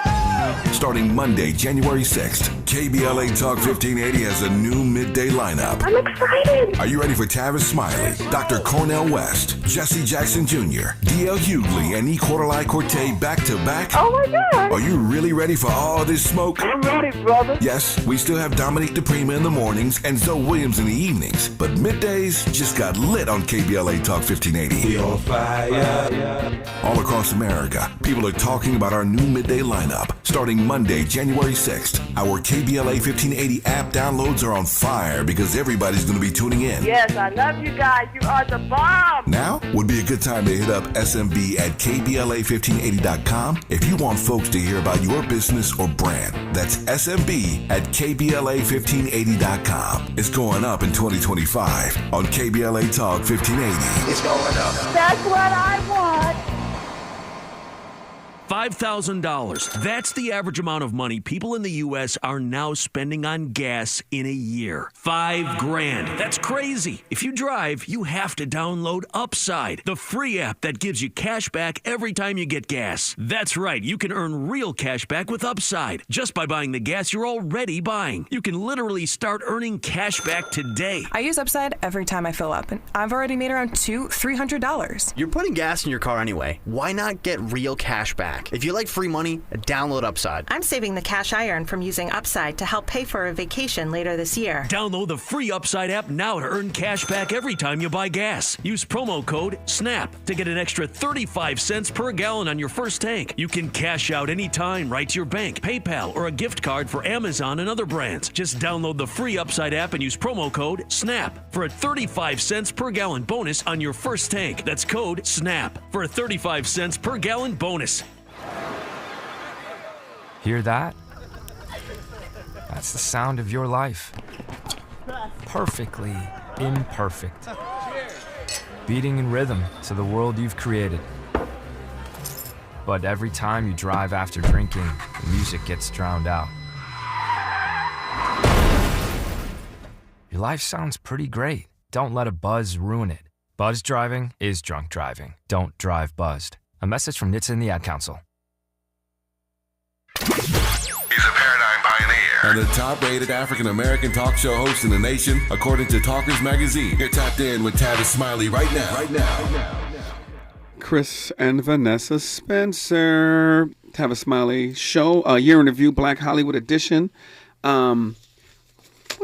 Starting Monday, January 6th, KBLA Talk 1580 has a new midday lineup. I'm excited! Are you ready for Tavis Smiley, Dr. Cornel West, Jesse Jackson Jr., D.L. Hughley, and E. Corte back-to-back? Oh my God! Are you really ready for all this smoke? I'm ready, brother. Yes, we still have Dominique DePrima in the mornings and Zoe Williams in the evenings, but middays just got lit on KBLA Talk 1580. We on fire. All across America, people are talking about our new midday lineup. Starting Monday, January 6th, our KBLA 1580 app downloads are on fire because everybody's going to be tuning in. Yes, I love you guys. You are the bomb. Now would be a good time to hit up SMB at KBLA1580.com if you want folks to hear about your business or brand. That's SMB at KBLA1580.com. It's going up in 2025 on KBLA Talk 1580. It's going up. That's what I want. $5,000. That's the average amount of money people in the U.S. are now spending on gas in a year. $5,000. That's crazy. If you drive, you have to download Upside, the free app that gives you cash back every time you get gas. That's right. You can earn real cash back with Upside just by buying the gas you're already buying. You can literally start earning cash back today. I use Upside every time I fill up, and I've already made around $300. You're putting gas in your car anyway. Why not get real cash back? back. If you like free money, download Upside. I'm saving the cash I earn from using Upside to help pay for a vacation later this year. Download the free Upside app now to earn cash back every time you buy gas. Use promo code SNAP to get an extra 35 cents per gallon on your first tank. You can cash out anytime right to your bank, PayPal, or a gift card for Amazon and other brands. Just download the free Upside app and use promo code SNAP for a 35 cents per gallon bonus on your first tank. That's code SNAP for a 35 cents per gallon bonus. Hear that? That's the sound of your life. Perfectly imperfect. Beating in rhythm to the world you've created. But every time you drive after drinking, the music gets drowned out. Your life sounds pretty great. Don't let a buzz ruin it. Buzz driving is drunk driving. Don't drive buzzed. A message from NHTSA and the Ad Council. He's a paradigm pioneer and the top-rated African-American talk show host in the nation, according to Talkers Magazine. You're tapped in with Tavis Smiley right now. Chris and Vanessa Spencer. Tavis Smiley show, year in review, Black Hollywood edition. What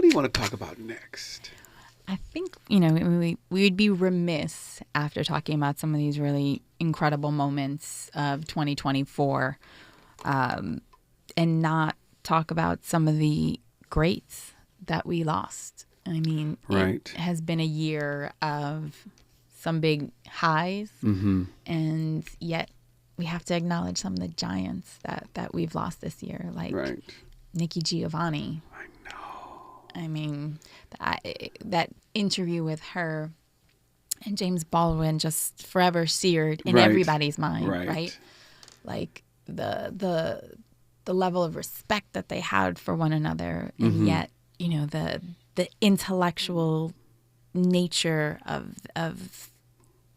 do you want to talk about next? I think, we would be remiss after talking about some of these really incredible moments of 2024 and not talk about some of the greats that we lost. I mean, It has been a year of some big highs, and yet we have to acknowledge some of the giants that we've lost this year, like Nikki Giovanni. I mean, that interview with her and James Baldwin just forever seared in everybody's mind, right? Like the level of respect that they had for one another, and yet, the intellectual nature of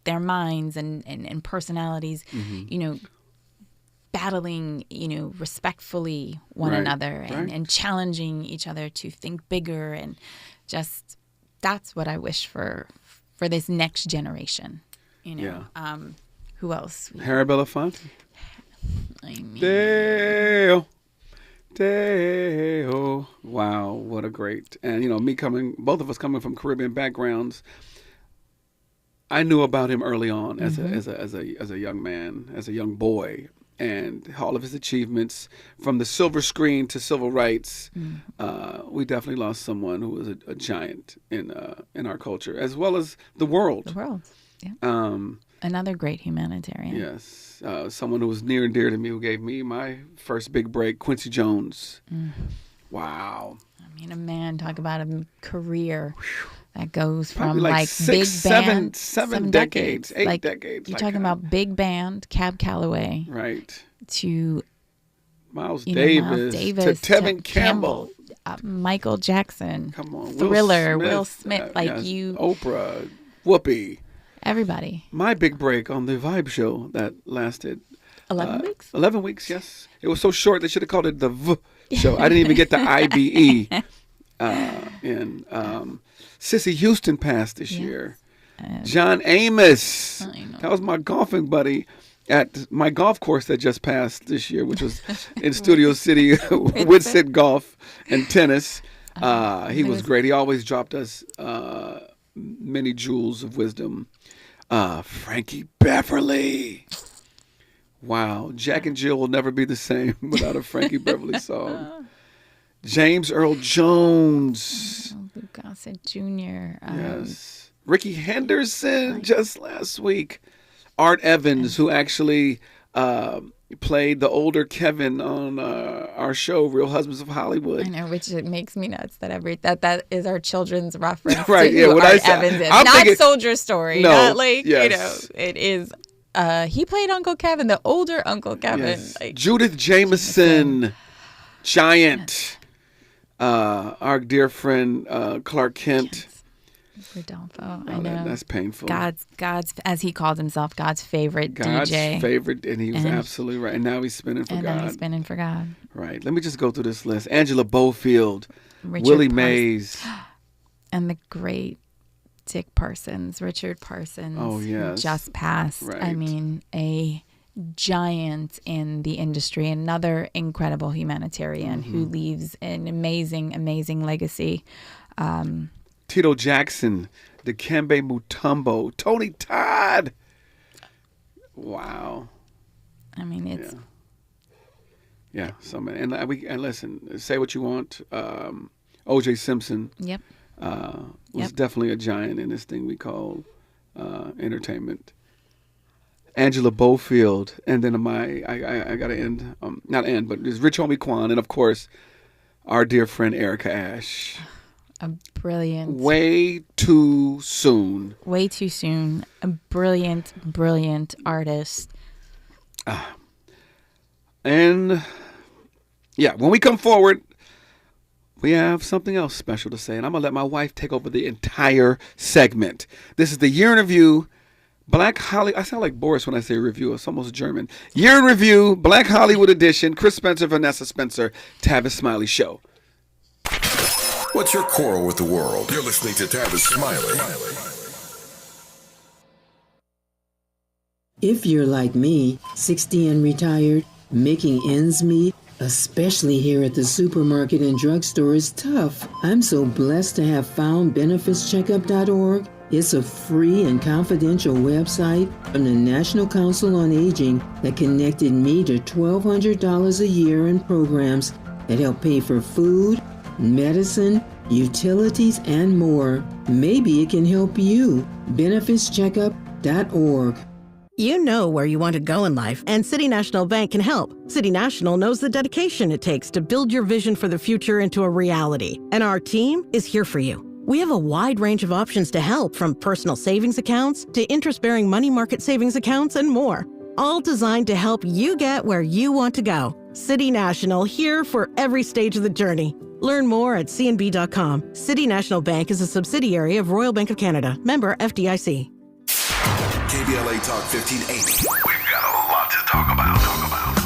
their minds and personalities, battling, respectfully one another and challenging each other to think bigger, and just that's what I wish for this next generation. Who else? Harry Belafonte. I mean, Deo. Wow, what a great. And both of us coming from Caribbean backgrounds, I knew about him early on as a young man, as a young boy. And all of his achievements, from the silver screen to civil rights, we definitely lost someone who was a giant in our culture, as well as the world. The world, yeah. Another great humanitarian. Yes, someone who was near and dear to me, who gave me my first big break, Quincy Jones. Wow. I mean, a man, talk about a career that goes probably from like six, big band, seven decades, 8 decades. You're talking about big band, Cab Calloway, right? To Miles Davis, to Tevin Campbell, Michael Jackson, come on, Thriller, Will Smith, Oprah, Whoopi, everybody. My big break on the Vibe show that lasted 11 weeks. 11 weeks, yes. It was so short they should have called it the V show. I didn't even get the IBE. Sissy Houston passed this year. John Amos. That was my golfing buddy at my golf course that just passed this year, which was in Studio City, Whitsett Golf and Tennis. He was great. He always dropped us many jewels of wisdom. Frankie Beverly. Wow. Jack and Jill will never be the same without a Frankie Beverly song. James Earl Jones. Lou Gossett Jr. Yes. Ricky Henderson just last week. Art Evans, who actually played the older Kevin on our show, Real Husbands of Hollywood. I know, which makes me nuts that is our children's reference right, to yeah, who Art Evans is. Not Soldier Story. No, not like, yes. It is. He played Uncle Kevin, the older Uncle Kevin. Yes. Judith Jameson, giant. Our dear friend Clark Kent. Rodolfo, I know. That's painful. God's, as he called himself, God's favorite God's DJ. God's favorite, and he was absolutely right. And now he's spinning for God. Now he's spinning for God. Right. Let me just go through this list. Angela Bofield, Willie Mays. And the great Richard Parsons. Oh, yes. Just passed. Right. I mean, a giant in the industry, another incredible humanitarian who leaves an amazing, amazing legacy. Tito Jackson, Dikembe Mutombo, Tony Todd. Wow. I mean, it's... Yeah, so many. And listen, say what you want. O.J. Simpson was definitely a giant in this thing we call entertainment. Angela Bofield, and then I got to end, not end, but there's Rich Homie Quan, and of course, our dear friend Erica Ash. A brilliant. Way too soon. Way too soon. A brilliant, brilliant artist. And yeah, when we come forward, we have something else special to say, and I'm going to let my wife take over the entire segment. This is the Year in Review, Black Hollywood. I sound like Boris when I say review. It's almost German. Year in Review, Black Hollywood Edition, Chris Spencer, Vanessa Spencer, Tavis Smiley Show. What's your quarrel with the world? You're listening to Tavis Smiley. If you're like me, 60 and retired, making ends meet, especially here at the supermarket and drugstore, is tough. I'm so blessed to have found BenefitsCheckup.org. It's a free and confidential website from the National Council on Aging that connected me to $1,200 a year in programs that help pay for food, medicine, utilities, and more. Maybe it can help you. BenefitsCheckup.org. You know where you want to go in life, and City National Bank can help. City National knows the dedication it takes to build your vision for the future into a reality, and our team is here for you. We have a wide range of options to help, from personal savings accounts to interest-bearing money market savings accounts and more, all designed to help you get where you want to go. City National, here for every stage of the journey. Learn more at cnb.com. City National Bank is a subsidiary of Royal Bank of Canada. Member FDIC. KBLA Talk 1580. We've got a lot to talk about.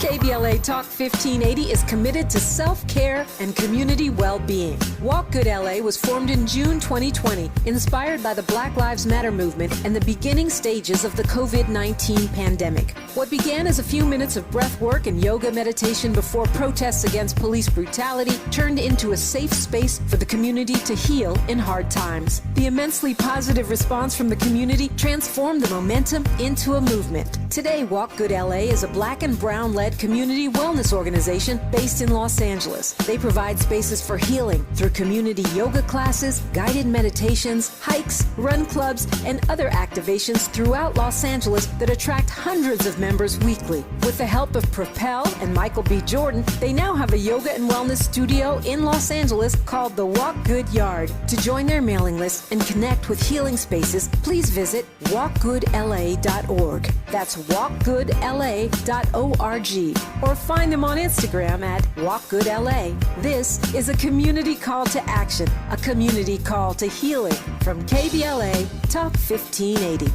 KBLA Talk 1580 is committed to self-care and community well-being. Walk Good LA was formed in June 2020, inspired by the Black Lives Matter movement and the beginning stages of the COVID-19 pandemic. What began as a few minutes of breath work and yoga meditation before protests against police brutality turned into a safe space for the community to heal in hard times. The immensely positive response from the community transformed the momentum into a movement. Today, Walk Good LA is a Black and brown-led community wellness organization based in Los Angeles. They provide spaces for healing through community yoga classes, guided meditations, hikes, run clubs, and other activations throughout Los Angeles that attract hundreds of members weekly. With the help of Propel and Michael B. Jordan, they now have a yoga and wellness studio in Los Angeles called the Walk Good Yard. To join their mailing list and connect with healing spaces, please visit walkgoodla.org. That's walkgoodla.org. Or find them on Instagram at walkgoodla. This is a community call to action, a community call to healing from KBLA Talk 1580.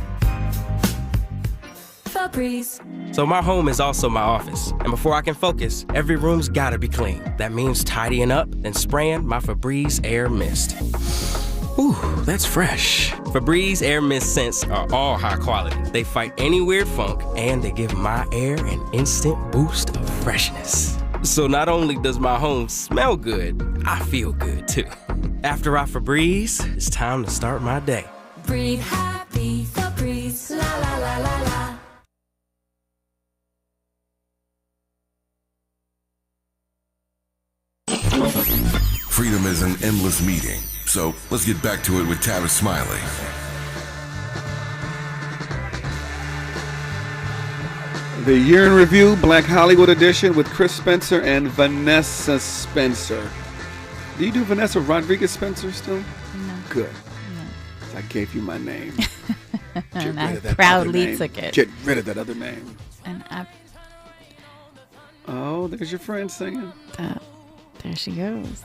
Febreze. So my home is also my office, and before I can focus, every room's gotta be clean. That means tidying up, then spraying my Febreze Air Mist. Ooh, that's fresh. Febreze Air Mist scents are all high quality. They fight any weird funk, and they give my air an instant boost of freshness. So not only does my home smell good, I feel good too. After I Febreze, it's time to start my day. Breathe happy, Febreze, la la la la la. Freedom is an endless meeting. So let's get back to it with Tavis Smiley. The Year in Review, Black Hollywood Edition with Chris Spencer and Vanessa Spencer. Do you do Vanessa Rodriguez Spencer still? No. Good. No. I gave you my name. And I proudly took it. Get rid of that other name. And oh, there's your friend singing. There she goes.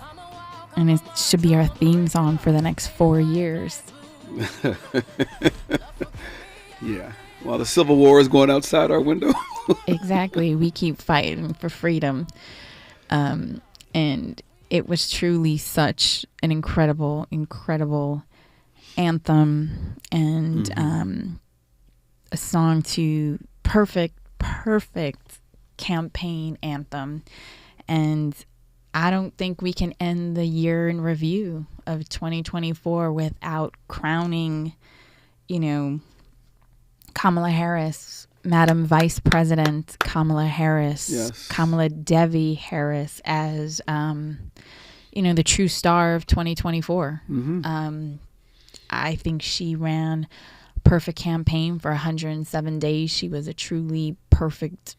And it should be our theme song for the next 4 years. Yeah. While the Civil War is going outside our window. Exactly. We keep fighting for freedom. And it was truly such an incredible, incredible anthem and a song to perfect perfect campaign anthem. And I don't think we can end the year in review of 2024 without crowning, Kamala Harris, Madam Vice President Kamala Harris, yes. Kamala Devi Harris as, the true star of 2024. Mm-hmm. I think she ran a perfect campaign for 107 days. She was a truly perfect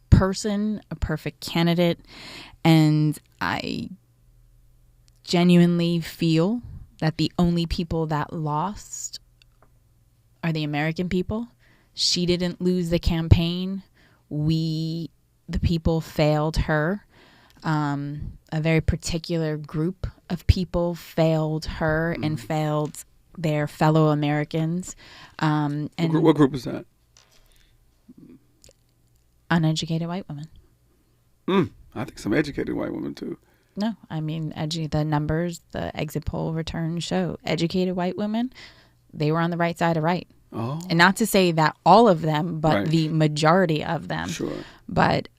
person, a perfect candidate. And I genuinely feel that the only people that lost are the American people. She didn't lose the campaign. We, the people, failed her. A very particular group of people failed her and failed their fellow Americans. And what group is that? Uneducated white women. I think some educated white women too. No, I mean, the numbers, the exit poll returns show educated white women, they were on the right side of right. Oh. And not to say that all of them, but Right. the majority of them. Sure. But,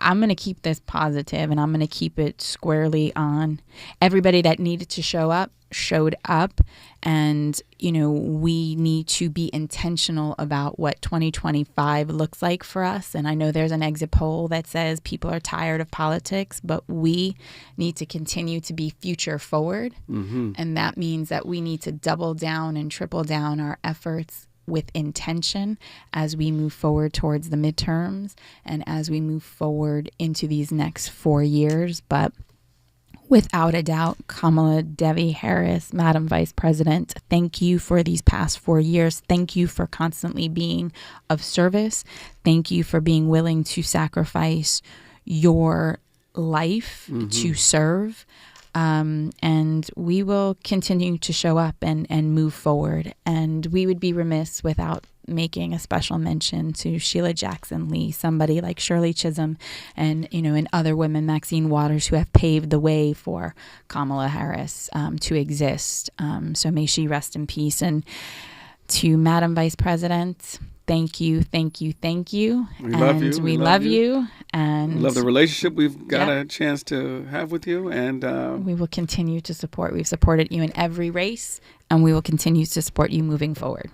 I'm going to keep this positive, and I'm going to keep it squarely on everybody that needed to show up, showed up. And, we need to be intentional about what 2025 looks like for us. And I know there's an exit poll that says people are tired of politics, but we need to continue to be future forward. Mm-hmm. And that means that we need to double down and triple down our efforts with intention as we move forward towards the midterms and as we move forward into these next 4 years. But without a doubt, Kamala Devi Harris, Madam Vice President, thank you for these past 4 years. Thank you for constantly being of service. Thank you for being willing to sacrifice your life to serve. And we will continue to show up and move forward. And we would be remiss without making a special mention to Sheila Jackson Lee, somebody like Shirley Chisholm and other women, Maxine Waters, who have paved the way for Kamala Harris to exist. So may she rest in peace. And to Madam Vice President, thank you, thank you, thank you. We love you. We love you. And we love the relationship we've got a chance to have with you. And we will continue to support. We've supported you in every race, and we will continue to support you moving forward.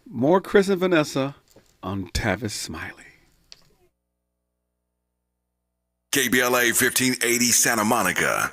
More Chris and Vanessa on Tavis Smiley. KBLA 1580 Santa Monica.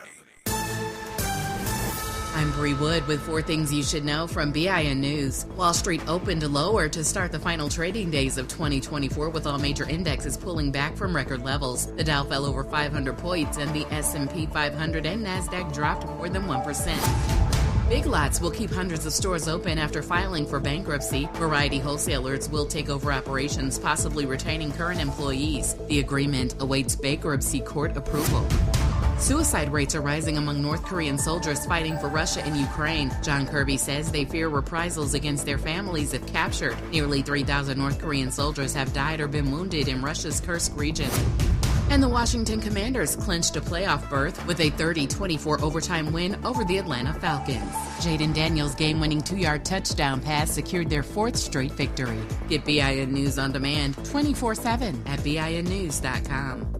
I'm Bree Wood with 4 things you should know from BIN News. Wall Street opened lower to start the final trading days of 2024 with all major indexes pulling back from record levels. The Dow fell over 500 points and the S&P 500 and NASDAQ dropped more than 1%. Big Lots will keep hundreds of stores open after filing for bankruptcy. Variety wholesalers will take over operations, possibly retaining current employees. The agreement awaits bankruptcy court approval. Suicide rates are rising among North Korean soldiers fighting for Russia and Ukraine. John Kirby says they fear reprisals against their families if captured. Nearly 3,000 North Korean soldiers have died or been wounded in Russia's Kursk region. And the Washington Commanders clinched a playoff berth with a 30-24 overtime win over the Atlanta Falcons. Jaden Daniels' game-winning 2-yard touchdown pass secured their 4th straight victory. Get BIN News on demand 24/7 at BINnews.com.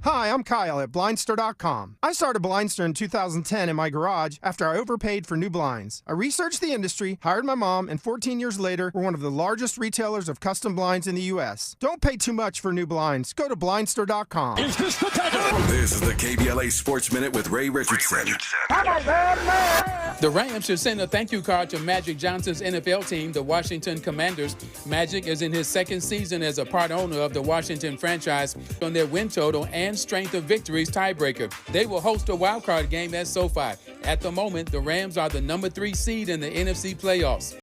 Hi, I'm Kyle at Blindster.com. I started Blindster in 2010 in my garage after I overpaid for new blinds. I researched the industry, hired my mom, and 14 years later, we're one of the largest retailers of custom blinds in the U.S. Don't pay too much for new blinds. Go to Blindster.com. This is the KBLA Sports Minute with Ray Richardson. The Rams should send a thank you card to Magic Johnson's NFL team, the Washington Commanders. Magic is in his 2nd season as a part owner of the Washington franchise on their win total and strength of victories tiebreaker. They will host a wildcard game at SoFi. At the moment, the Rams are the number 3 seed in the NFC playoffs.